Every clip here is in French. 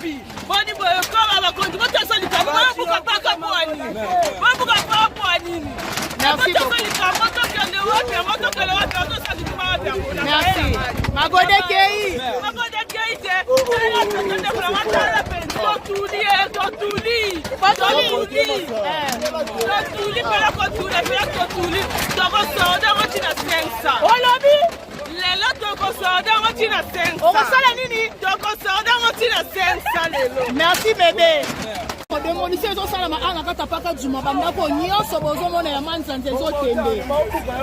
lobi. Boni boyo koma bakonzi boto sali kama buka paka poani. Buka paka poani. Merci beaucoup. Merci. Magode Kei. Magode Kei merci bébé. Démolition ezo sala ma anga kata paka djuma banda ko nyonso bozo mona ya manzanze ezo kende.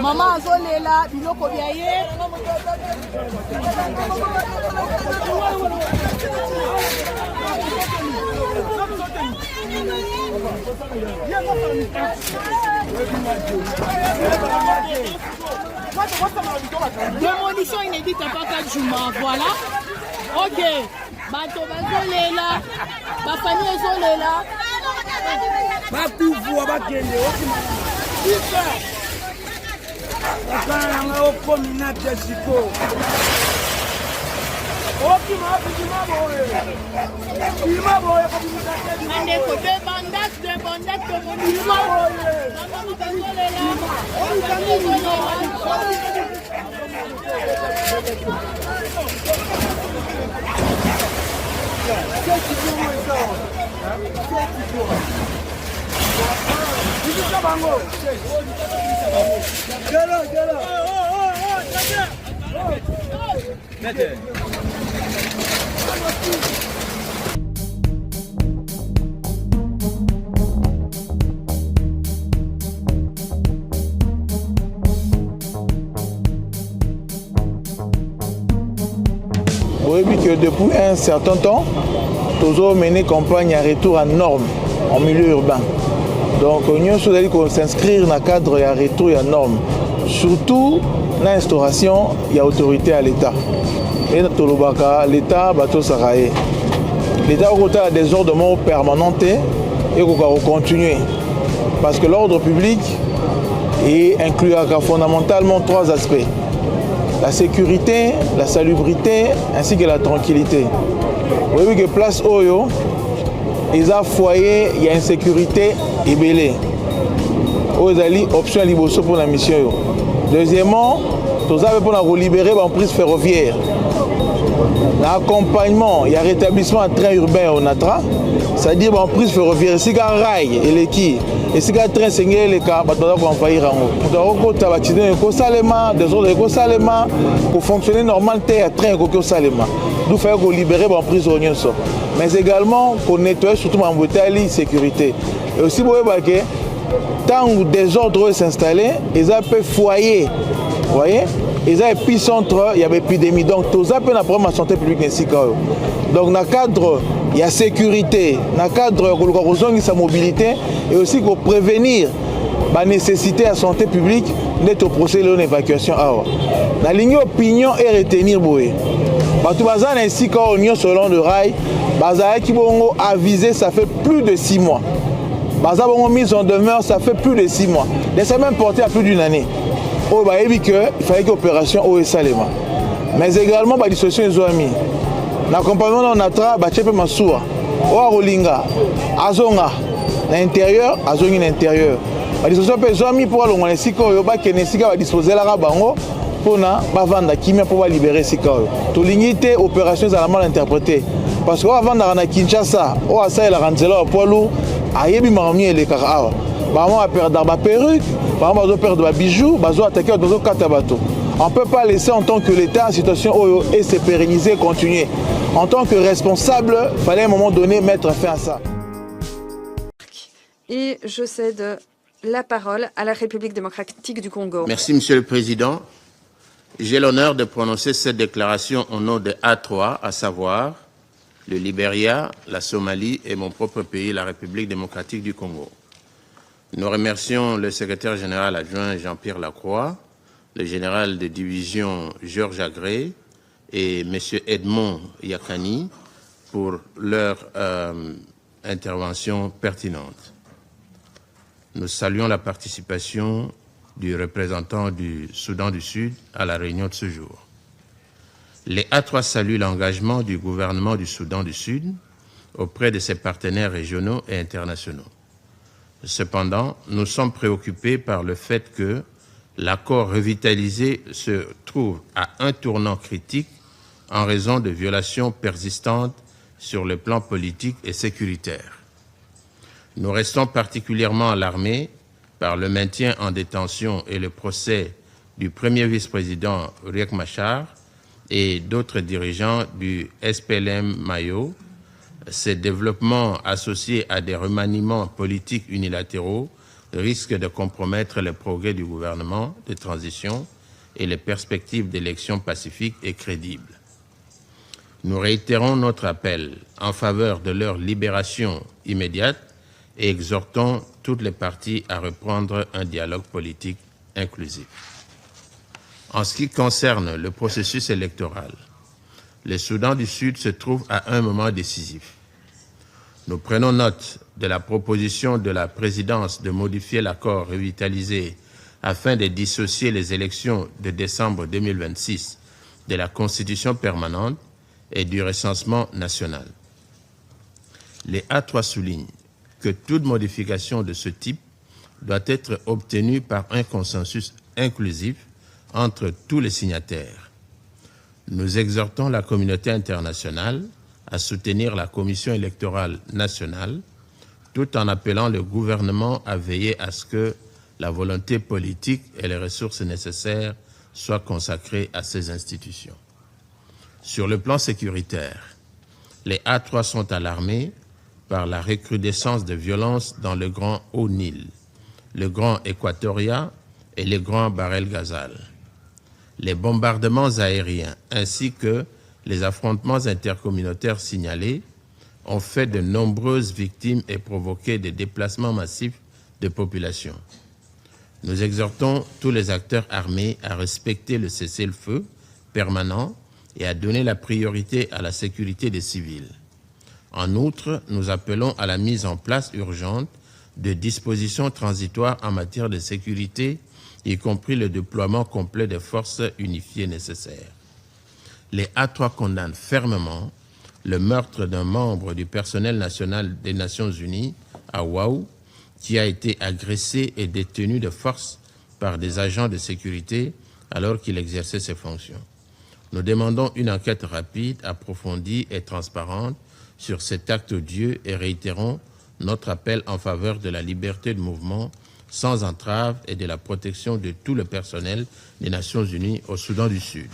Mama azolela biloko bya ye. Démolition inédite à paka djuma, voilà. OK. Bato bazolela, ba famille ezolela. Bakuvu abakende okima. Bakana nga okomina tesiko. Okima abijima boye. Ima boye komina tesiko. Ande ko de bandas de monima boye. Mama bazolela. Oui, que depuis un certain temps, Tozo mené campagne à retour à normes en milieu urbain. Donc, nous sommes s'inscrire dans le cadre de retour à normes. Surtout, l'instauration, il y a autorité à l'État. Et l'État va tout s'arrêter. L'État a des ordres permanents et il va continuer. Parce que l'ordre public inclut fondamentalement trois aspects. La sécurité, la salubrité ainsi que la tranquillité. Vous voyez que place Oyo, ils ont foyer, il y a insécurité et belé. Vous avez option liboso pour la mission. Deuxièmement, vous avez pour libérer la prise ferroviaire. L'accompagnement, il y a rétablissement en train urbain au Natra, c'est-à-dire la prise ferroviaire, si il y a un rail et l'équipe. Et si un train singé les cas, on doit envahir en haut. On doit bâtir un co-salema, des autres co-salema, pour fonctionner normalement, un train co-salema. Nous faisons libérer la prisonniers. Mais également pour nettoyer surtout en bouteille sécurité. Et aussi pour que tant que des ordres s'installer, ils ont un peu foyer. Vous voyez? Ils ont un épicentre, il y a une épidémie. Donc tout ça peut un problème de santé publique ainsi. Donc dans le cadre, il y a sécurité, dans le cadre de sa mobilité et aussi pour prévenir la nécessité à santé publique d'être au procès de l'évacuation. La ligne opinion est retenir boé. Tout bazar ainsi qu'en union selon le rail, bazar qui vont aviser ça fait plus de 6 mois. Bazar vont mise en demeure ça fait plus de 6 mois. Ça même porté à plus d'une année. Il fallait que l'opération au Salema. Mais également la dissolution des OAMI. L'accompagnement dans Natra, Bachepe Massoua, Oarolinga, Azonga, l'intérieur, Azongi l'intérieur. La dissolution des OAMI pour aller à disposer la rabango pour vendre kimia pour libérer Sikao. Tout l'unité opération est mal interprétée. Parce qu'avant d'aller à Kinshasa, on a ça la ranzela au poids lourd, ayebi marmi et les karawa. On va perdre ma perruque, on va perdre ma bijoux, on va attaquer dans un bateau. On ne peut pas laisser en tant que l'État en situation et se pérenniser, continuer. En tant que responsable, il fallait à un moment donné mettre fin à ça. Et je cède la parole à la République démocratique du Congo. Merci, Monsieur le Président. J'ai l'honneur de prononcer cette déclaration au nom de A3, à savoir le Libéria, la Somalie et mon propre pays, la République démocratique du Congo. Nous remercions le secrétaire général adjoint Jean-Pierre Lacroix, le général de division Georges Agré et M. Edmond Yakani pour leur intervention pertinente. Nous saluons la participation du représentant du Soudan du Sud à la réunion de ce jour. Les A3 saluent l'engagement du gouvernement du Soudan du Sud auprès de ses partenaires régionaux et internationaux. Cependant, nous sommes préoccupés par le fait que l'accord revitalisé se trouve à un tournant critique en raison de violations persistantes sur le plan politique et sécuritaire. Nous restons particulièrement alarmés par le maintien en détention et le procès du premier vice-président Riek Machar et d'autres dirigeants du SPLM-Mayo. Ces développements associés à des remaniements politiques unilatéraux risquent de compromettre les progrès du gouvernement de transition et les perspectives d'élections pacifiques et crédibles. Nous réitérons notre appel en faveur de leur libération immédiate et exhortons toutes les parties à reprendre un dialogue politique inclusif. En ce qui concerne le processus électoral, le Soudan du Sud se trouve à un moment décisif. Nous prenons note de la proposition de la présidence de modifier l'accord revitalisé afin de dissocier les élections de décembre 2026 de la Constitution permanente et du recensement national. Les A3 soulignent que toute modification de ce type doit être obtenue par un consensus inclusif entre tous les signataires. Nous exhortons la communauté internationale à soutenir la Commission électorale nationale, tout en appelant le gouvernement à veiller à ce que la volonté politique et les ressources nécessaires soient consacrées à ces institutions. Sur le plan sécuritaire, les A3 sont alarmés par la recrudescence de violences dans le Grand Haut-Nil, le Grand Équatoria et le Grand Bahr-el-Ghazal. Les bombardements aériens ainsi que les affrontements intercommunautaires signalés ont fait de nombreuses victimes et provoqué des déplacements massifs de population. Nous exhortons tous les acteurs armés à respecter le cessez-le-feu permanent et à donner la priorité à la sécurité des civils. En outre, nous appelons à la mise en place urgente de dispositions transitoires en matière de sécurité, y compris le déploiement complet des forces unifiées nécessaires. Les A3 condamnent fermement le meurtre d'un membre du personnel national des Nations Unies à Wau, qui a été agressé et détenu de force par des agents de sécurité alors qu'il exerçait ses fonctions. Nous demandons une enquête rapide, approfondie et transparente sur cet acte odieux et réitérons notre appel en faveur de la liberté de mouvement sans entrave et de la protection de tout le personnel des Nations Unies au Soudan du Sud.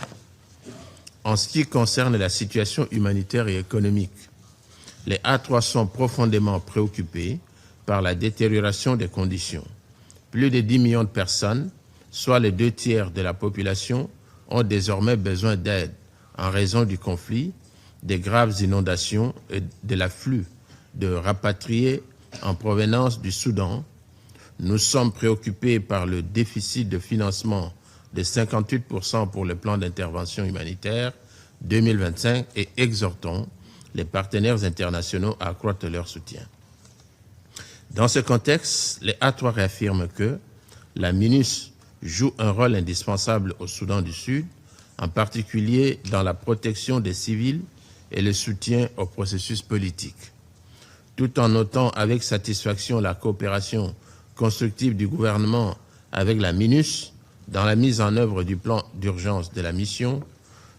En ce qui concerne la situation humanitaire et économique, les A3 sont profondément préoccupés par la détérioration des conditions. Plus de 10 millions de personnes, soit les 2/3 de la population, ont désormais besoin d'aide en raison du conflit, des graves inondations et de l'afflux de rapatriés en provenance du Soudan. Nous sommes préoccupés par le déficit de financement de 58% pour le plan d'intervention humanitaire 2025 et exhortons les partenaires internationaux à accroître leur soutien. Dans ce contexte, les A3 réaffirment que la MINUS joue un rôle indispensable au Soudan du Sud, en particulier dans la protection des civils et le soutien au processus politique. Tout en notant avec satisfaction la coopération constructive du gouvernement avec la MINUS dans la mise en œuvre du plan d'urgence de la mission,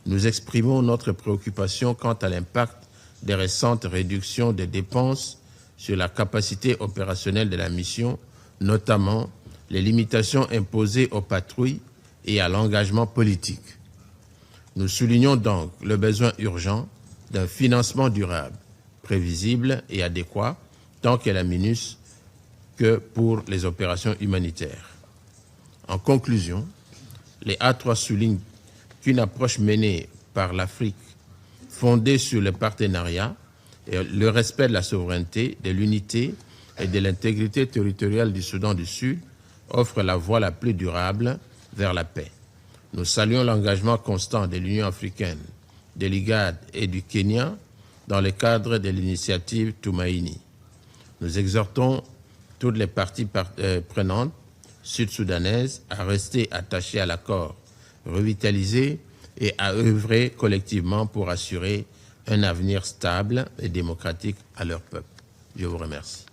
nous exprimons notre préoccupation quant à l'impact des récentes réductions des dépenses sur la capacité opérationnelle de la mission, notamment les limitations imposées aux patrouilles et à l'engagement politique. Nous soulignons donc le besoin urgent d'un financement durable, prévisible et adéquat, tant que la MINUS que pour les opérations humanitaires. En conclusion, les A3 soulignent qu'une approche menée par l'Afrique, fondée sur le partenariat et le respect de la souveraineté, de l'unité et de l'intégrité territoriale du Soudan du Sud, offre la voie la plus durable vers la paix. Nous saluons l'engagement constant de l'Union africaine, de l'IGAD et du Kenya dans le cadre de l'initiative Tumaini. Nous exhortons toutes les parties prenantes sud-soudanaises à rester attachées à l'accord revitalisé et à œuvrer collectivement pour assurer un avenir stable et démocratique à leur peuple. Je vous remercie.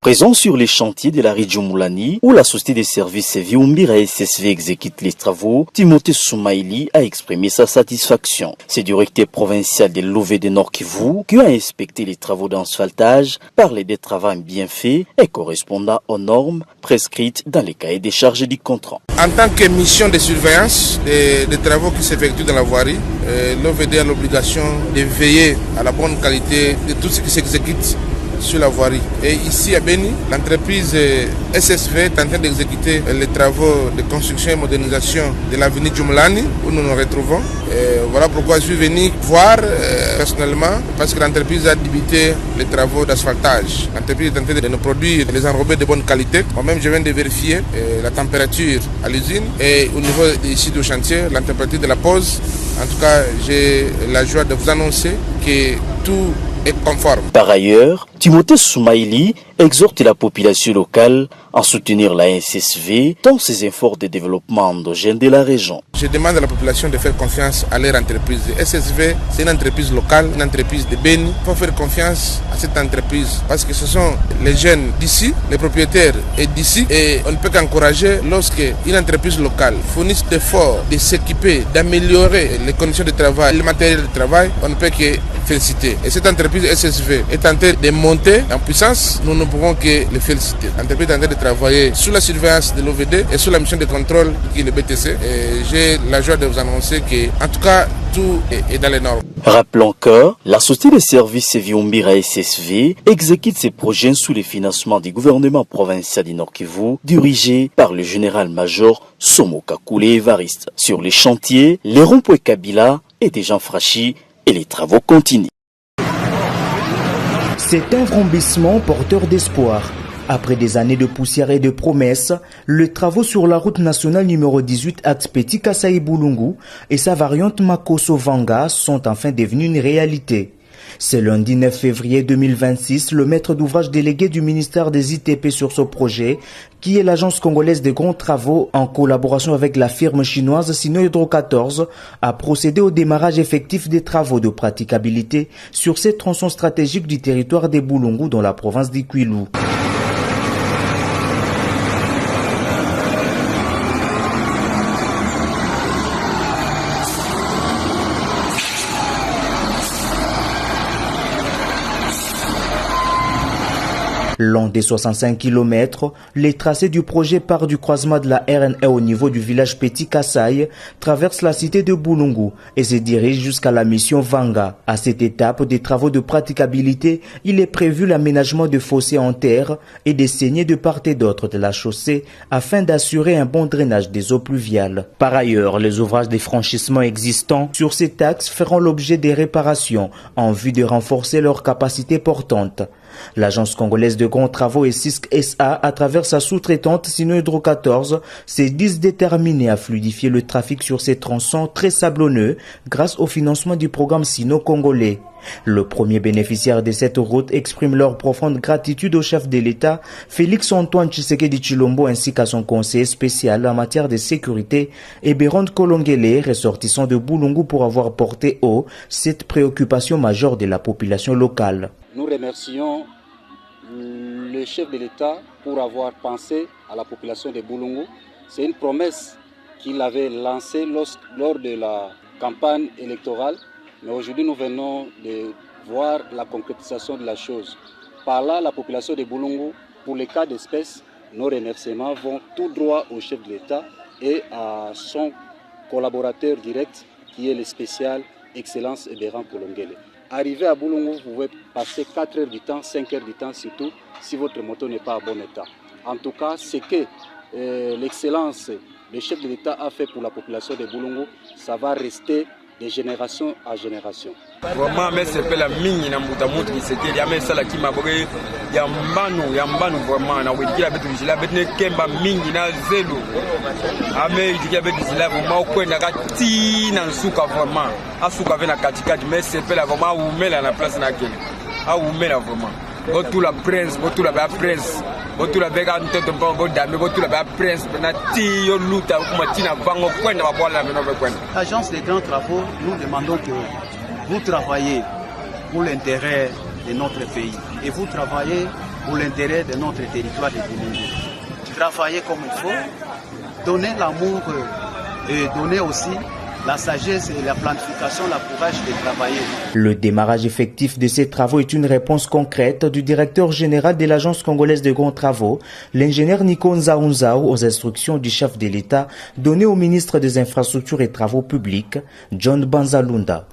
Présent sur les chantiers de la région Moulani, où la société de services Viumbira SSV exécute les travaux, Timothée Soumaïli a exprimé sa satisfaction. C'est le directeur provincial de l'OVD Nord Kivu qui a inspecté les travaux d'asphaltage, parlé des travaux bien faits et correspondant aux normes prescrites dans les cahiers des charges du contrat. En tant que mission de surveillance des travaux qui s'effectuent dans la voirie, l'OVD a l'obligation de veiller à la bonne qualité de tout ce qui s'exécute sur la voirie. Et ici à Beni, l'entreprise SSV est en train d'exécuter les travaux de construction et modernisation de l'avenue Djumlani où nous nous retrouvons. Et voilà pourquoi je suis venu voir personnellement, parce que l'entreprise a débuté les travaux d'asphaltage. L'entreprise est en train de nous produire des enrobés de bonne qualité. Moi-même, je viens de vérifier la température à l'usine et au niveau ici du chantier, la température de la pose. En tout cas, j'ai la joie de vous annoncer que tout est conforme. Par ailleurs, Timothée Soumaïli exhorte la population locale à soutenir la SSV dans ses efforts de développement endogène de la région. Je demande à la population de faire confiance à leur entreprise. SSV, c'est une entreprise locale, une entreprise de Beni. Il faut faire confiance à cette entreprise parce que ce sont les jeunes d'ici, les propriétaires et d'ici. Et on ne peut qu'encourager lorsque une entreprise locale fournit d'efforts de s'équiper, d'améliorer les conditions de travail, le matériel de travail, on ne peut que féliciter. Et cette entreprise SSV est en train de monter en puissance, nous ne pouvons que les féliciter. L'entreprise est en train de travailler sous la surveillance de l'OVD et sous la mission de contrôle qui est le BTC. Et j'ai la joie de vous annoncer que, en tout cas, tout est dans les normes. Rappelons que la société de services Viumbira SSV exécute ses projets sous le financement du gouvernement provincial du Nord Kivu, dirigé par le général-major Somo Kakule Evariste. Sur les chantiers, les ronds-points Kabila et des gens franchis et les travaux continuent. C'est un vrombissement porteur d'espoir. Après des années de poussière et de promesses, les travaux sur la route nationale numéro 18 axe Petit Kasai Boulungu et sa variante Makoso-Vanga sont enfin devenus une réalité. Ce lundi 9 février 2026, le maître d'ouvrage délégué du ministère des ITP sur ce projet, qui est l'agence congolaise des grands travaux en collaboration avec la firme chinoise Sinohydro 14, a procédé au démarrage effectif des travaux de praticabilité sur ces tronçons stratégiques du territoire des Boulungu dans la province d'Ikwilu. Long des 65 km, les tracés du projet part du croisement de la RNA au niveau du village Petit Kasai, traverse la cité de Boulungu et se dirige jusqu'à la mission Vanga. À cette étape des travaux de praticabilité, il est prévu l'aménagement de fossés en terre et des saignées de part et d'autre de la chaussée afin d'assurer un bon drainage des eaux pluviales. Par ailleurs, les ouvrages de franchissement existants sur cet axe feront l'objet des réparations en vue de renforcer leur capacité portante. L'agence congolaise de grands travaux et CISC SA, à travers sa sous-traitante Sinohydro 14, s'est dit déterminée à fluidifier le trafic sur ces tronçons très sablonneux grâce au financement du programme sino-congolais. Le premier bénéficiaire de cette route exprime leur profonde gratitude au chef de l'État, Félix-Antoine Tshisekedi Tshilombo, ainsi qu'à son conseiller spécial en matière de sécurité, Eberon Kolongele, ressortissant de Boulungu, pour avoir porté haut cette préoccupation majeure de la population locale. Nous remercions le chef de l'État pour avoir pensé à la population de Boulungu. C'est une promesse qu'il avait lancée lors de la campagne électorale. Mais aujourd'hui, nous venons de voir la concrétisation de la chose. Par là, la population de Boulungu, pour les cas d'espèce, nos remerciements vont tout droit au chef de l'État et à son collaborateur direct, qui est le spécial Excellence Eberon Kolongele. Arrivé à Boulungu, vous pouvez passer 4 heures du temps, 5 heures du temps, surtout si votre moto n'est pas en bon état. En tout cas, ce que l'excellence, le chef de l'État a fait pour la population de Boulungu, ça va rester de génération à génération. Vraiment, mais c'est pas la mine na mutamutu kisekeli ya mesa la kimaboke ya mbanu vraiment na wiki la betu jila betne kemba mingi na zelu ame jiki betu jila vraiment kwenda kati na nsuka vraiment asuka vena katikati mais c'est pas la vraiment umela na place na kele a umela vraiment botula prince botula ba prince botula beka ntoto mpango dame botula ba prince na ti yo luta kuma tina bango kwenda ba bola meno be kwenda. Agence des grands travaux, nous demandons que vous travaillez pour l'intérêt de notre pays et vous travaillez pour l'intérêt de notre territoire de Boulungu. Travaillez comme il faut, donnez l'amour et donnez aussi la sagesse et la planification, la courage de travailler. Le démarrage effectif de ces travaux est une réponse concrète du directeur général de l'Agence congolaise de grands travaux, l'ingénieur Nico Nzaounzao, aux instructions du chef de l'État données au ministre des Infrastructures et Travaux publics, John Banzalunda.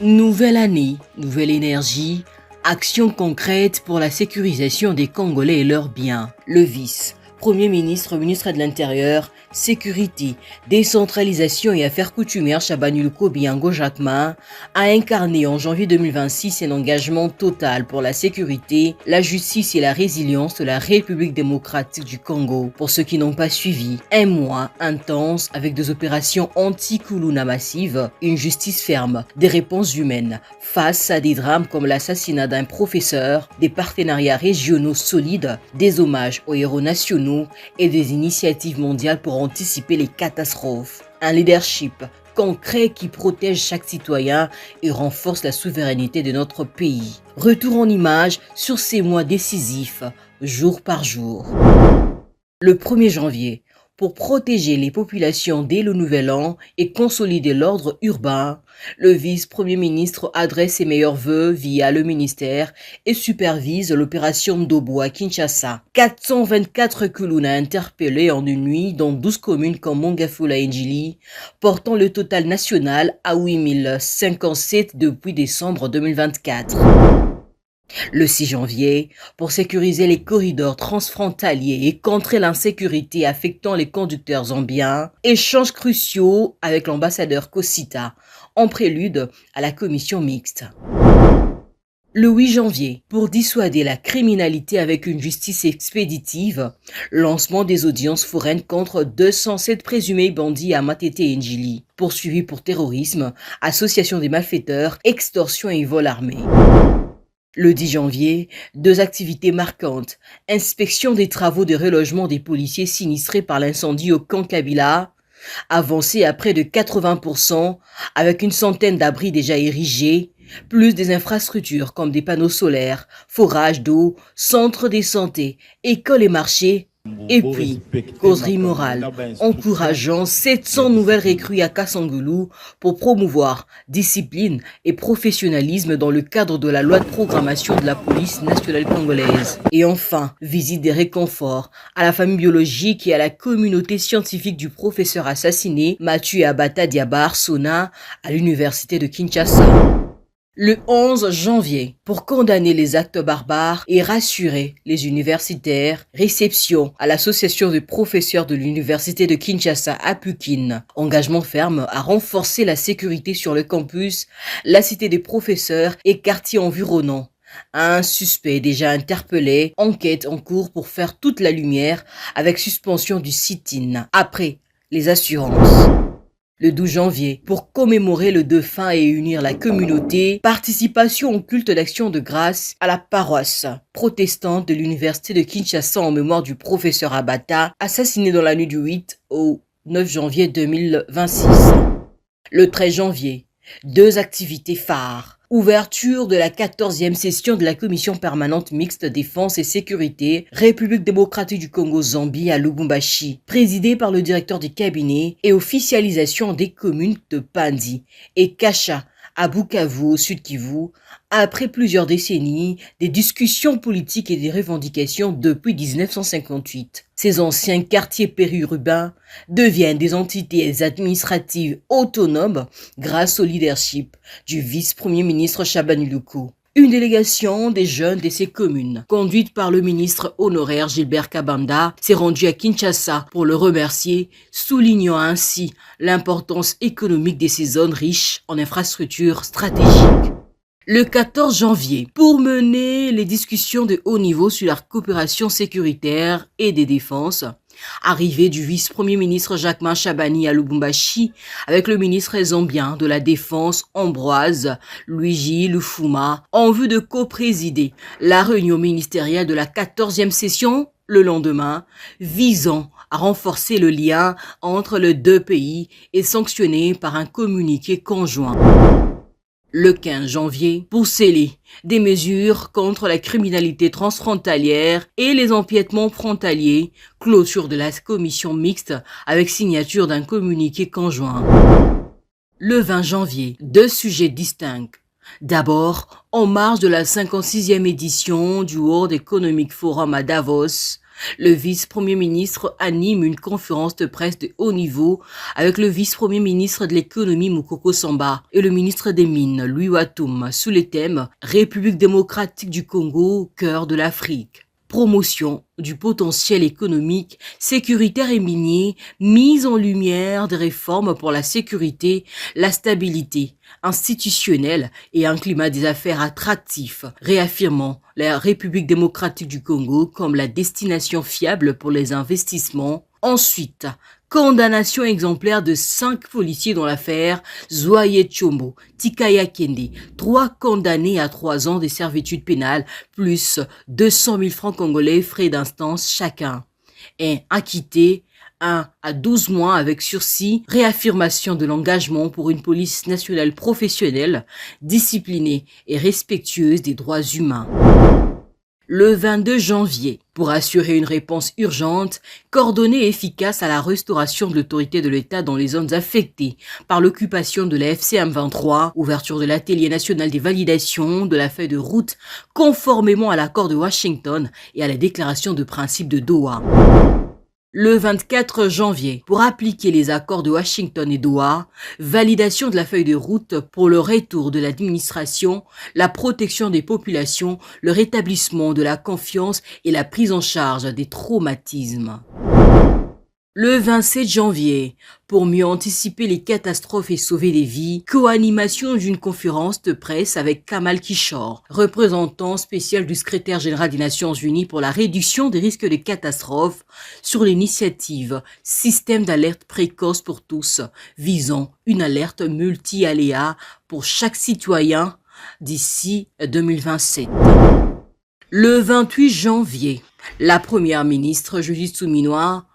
Nouvelle année, nouvelle énergie, action concrète pour la sécurisation des Congolais et leurs biens. Le vice-premier ministre, ministre de l'Intérieur, Sécurité, décentralisation et affaires coutumières Chabani Luko Biango Jacquemin a incarné en janvier 2026 un engagement total pour la sécurité, la justice et la résilience de la République démocratique du Congo. Pour ceux qui n'ont pas suivi, un mois intense avec des opérations anti-Kuluna massives, une justice ferme, des réponses humaines face à des drames comme l'assassinat d'un professeur, des partenariats régionaux solides, des hommages aux héros nationaux et des initiatives mondiales pour anticiper les catastrophes. Un leadership concret qui protège chaque citoyen et renforce la souveraineté de notre pays. Retour en image sur ces mois décisifs, jour par jour. Le 1er janvier, pour protéger les populations dès le nouvel an et consolider l'ordre urbain, le vice-premier ministre adresse ses meilleurs vœux via le ministère et supervise l'opération Ndobo à Kinshasa. 424 Kuluna interpellés en une nuit dans 12 communes comme Mongafula et Njili, portant le total national à 8057 depuis décembre 2024. Le 6 janvier, pour sécuriser les corridors transfrontaliers et contrer l'insécurité affectant les conducteurs zambiens, échanges cruciaux avec l'ambassadeur Kosita, en prélude à la commission mixte. Le 8 janvier, pour dissuader la criminalité avec une justice expéditive, lancement des audiences foraines contre 207 présumés bandits à Matete et Njili, poursuivis pour terrorisme, association des malfaiteurs, extorsion et vol armé. Le 10 janvier, 2 activités marquantes. Inspection des travaux de relogement des policiers sinistrés par l'incendie au camp Kabila, avancé à près de 80% avec une centaine d'abris déjà érigés, plus des infrastructures comme des panneaux solaires, forages d'eau, centres de santé, écoles et marchés. Et puis, causerie morale, encourageant 700 nouvelles recrues à Kassangoulou pour promouvoir discipline et professionnalisme dans le cadre de la loi de programmation de la police nationale congolaise. Et enfin, visite des réconforts à la famille biologique et à la communauté scientifique du professeur assassiné Mathieu Abata Diabar Sona à l'université de Kinshasa. Le 11 janvier, pour condamner les actes barbares et rassurer les universitaires, réception à l'association de professeurs de l'université de Kinshasa à Pukin. Engagement ferme à renforcer la sécurité sur le campus, la cité des professeurs et quartiers environnants. Un suspect déjà interpellé, enquête en cours pour faire toute la lumière avec suspension du sit-in. Après les assurances. Le 12 janvier, pour commémorer le défunt et unir la communauté, participation au culte d'action de grâce à la paroisse protestante de l'université de Kinshasa en mémoire du professeur Abata, assassiné dans la nuit du 8 au 9 janvier 2026. Le 13 janvier, 2 activités phares. Ouverture de la 14e session de la commission permanente mixte défense et sécurité République démocratique du Congo-Zambie à Lubumbashi, présidée par le directeur du cabinet, et officialisation des communes de Pandi et Kacha à Bukavu au Sud Kivu, après plusieurs décennies, des discussions politiques et des revendications depuis 1958. Ces anciens quartiers périurbains deviennent des entités administratives autonomes grâce au leadership du vice-premier ministre Chabani Luko. Une délégation des jeunes de ces communes, conduite par le ministre honoraire Gilbert Kabanda, s'est rendue à Kinshasa pour le remercier, soulignant ainsi l'importance économique de ces zones riches en infrastructures stratégiques. Le 14 janvier, pour mener les discussions de haut niveau sur la coopération sécuritaire et des défenses, arrivée du vice-premier ministre Jacquemin Chabani à Lubumbashi avec le ministre zambien de la Défense Ambroise Luigi Lufuma en vue de co-présider la réunion ministérielle de la 14e session le lendemain, visant à renforcer le lien entre les deux pays et sanctionné par un communiqué conjoint. Le 15 janvier, pour sceller des mesures contre la criminalité transfrontalière et les empiètements frontaliers, clôture de la commission mixte avec signature d'un communiqué conjoint. Le 20 janvier, 2 sujets distincts. D'abord, en marge de la 56e édition du World Economic Forum à Davos, le vice-premier ministre anime une conférence de presse de haut niveau avec le vice-premier ministre de l'économie Mukoko Samba et le ministre des Mines Louis Watoum sous les thèmes République démocratique du Congo, cœur de l'Afrique. Promotion du potentiel économique, sécuritaire et minier, mise en lumière des réformes pour la sécurité, la stabilité institutionnelle et un climat des affaires attractif, réaffirmant la République démocratique du Congo comme la destination fiable pour les investissements. Ensuite, condamnation exemplaire de 5 policiers dans l'affaire Zoye Tchombo, Tikaya Kende, 3 condamnés à 3 ans de servitude pénale, plus 200 000 francs congolais frais d'instance chacun. Et acquitté 1 à 12 mois avec sursis, réaffirmation de l'engagement pour une police nationale professionnelle, disciplinée et respectueuse des droits humains. Le 22 janvier, pour assurer une réponse urgente, coordonnée et efficace à la restauration de l'autorité de l'État dans les zones affectées par l'occupation de la FCM23, ouverture de l'atelier national des validations de la feuille de route conformément à l'accord de Washington et à la déclaration de principe de Doha. Le 24 janvier, pour appliquer les accords de Washington et Doha, validation de la feuille de route pour le retour de l'administration, la protection des populations, le rétablissement de la confiance et la prise en charge des traumatismes. Le 27 janvier, pour mieux anticiper les catastrophes et sauver des vies, co-animation d'une conférence de presse avec Kamal Kishore, représentant spécial du secrétaire général des Nations Unies pour la réduction des risques de catastrophes, sur l'initiative Système d'alerte précoce pour tous, visant une alerte multi-aléa pour chaque citoyen d'ici 2027. Le 28 janvier, la première ministre Judith Suminwa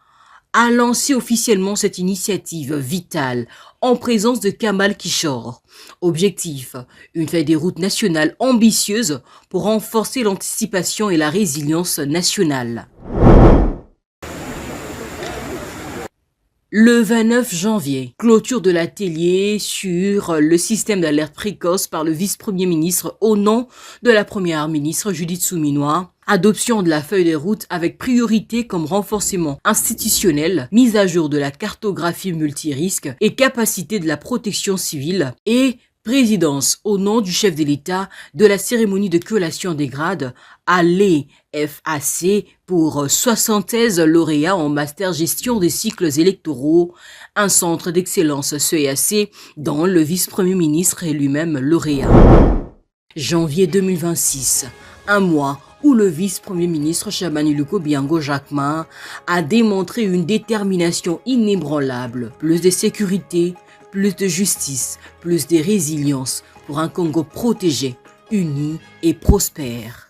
a lancé officiellement cette initiative vitale en présence de Kamal Kishore. Objectif, une feuille de route nationale ambitieuse pour renforcer l'anticipation et la résilience nationale. Le 29 janvier, clôture de l'atelier sur le système d'alerte précoce par le vice-premier ministre au nom de la première ministre Judith Suminwa. Adoption de la feuille de route avec priorité comme renforcement institutionnel, mise à jour de la cartographie multirisque et capacité de la protection civile et présidence au nom du chef de l'État de la cérémonie de collation des grades à l'EFAC pour 73 lauréats en master gestion des cycles électoraux, un centre d'excellence CEAC dont le vice-premier ministre est lui-même lauréat. Janvier 2026, un mois où le vice-premier ministre Chabani Luko Biango Jacquemin a démontré une détermination inébranlable, plus de sécurité, plus de justice, plus de résilience pour un Congo protégé, uni et prospère.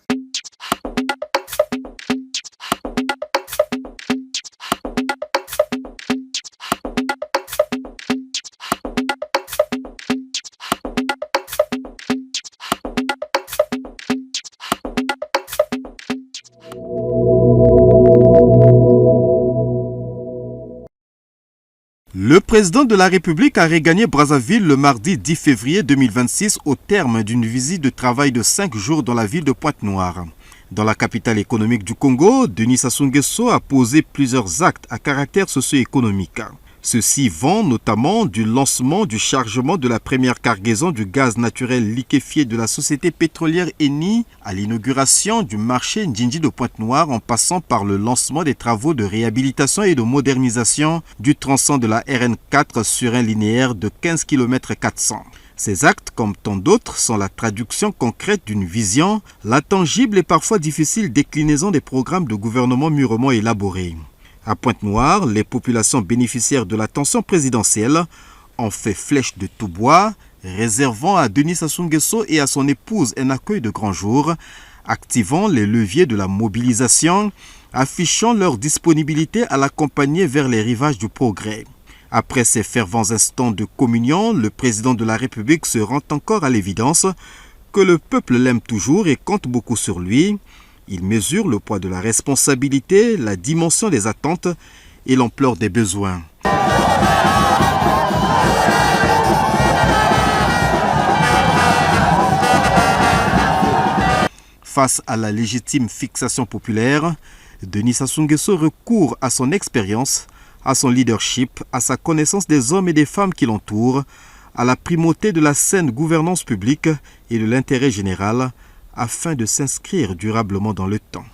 Le président de la République a regagné Brazzaville le mardi 10 février 2026 au terme d'une visite de travail de 5 jours dans la ville de Pointe-Noire. Dans la capitale économique du Congo, Denis Sassou Nguesso a posé plusieurs actes à caractère socio-économique. Ceux-ci vont notamment du lancement du chargement de la première cargaison du gaz naturel liquéfié de la société pétrolière Eni à l'inauguration du marché Ndjindji de Pointe-Noire en passant par le lancement des travaux de réhabilitation et de modernisation du tronçon de la RN4 sur un linéaire de 15 km 400. Ces actes, comme tant d'autres, sont la traduction concrète d'une vision, la tangible et parfois difficile déclinaison des programmes de gouvernement mûrement élaborés. À Pointe-Noire, les populations bénéficiaires de l'attention présidentielle ont fait flèche de tout bois, réservant à Denis Sassou Nguesso et à son épouse un accueil de grand jour, activant les leviers de la mobilisation affichant leur disponibilité à l'accompagner vers les rivages du progrès. Après ces fervents instants de communion, le président de la République se rend encore à l'évidence que le peuple l'aime toujours et compte beaucoup sur lui. Il mesure le poids de la responsabilité, la dimension des attentes et l'ampleur des besoins. Face à la légitime fixation populaire, Denis Sassou Nguesso recourt à son expérience, à son leadership, à sa connaissance des hommes et des femmes qui l'entourent, à la primauté de la saine gouvernance publique et de l'intérêt général, afin de s'inscrire durablement dans le temps.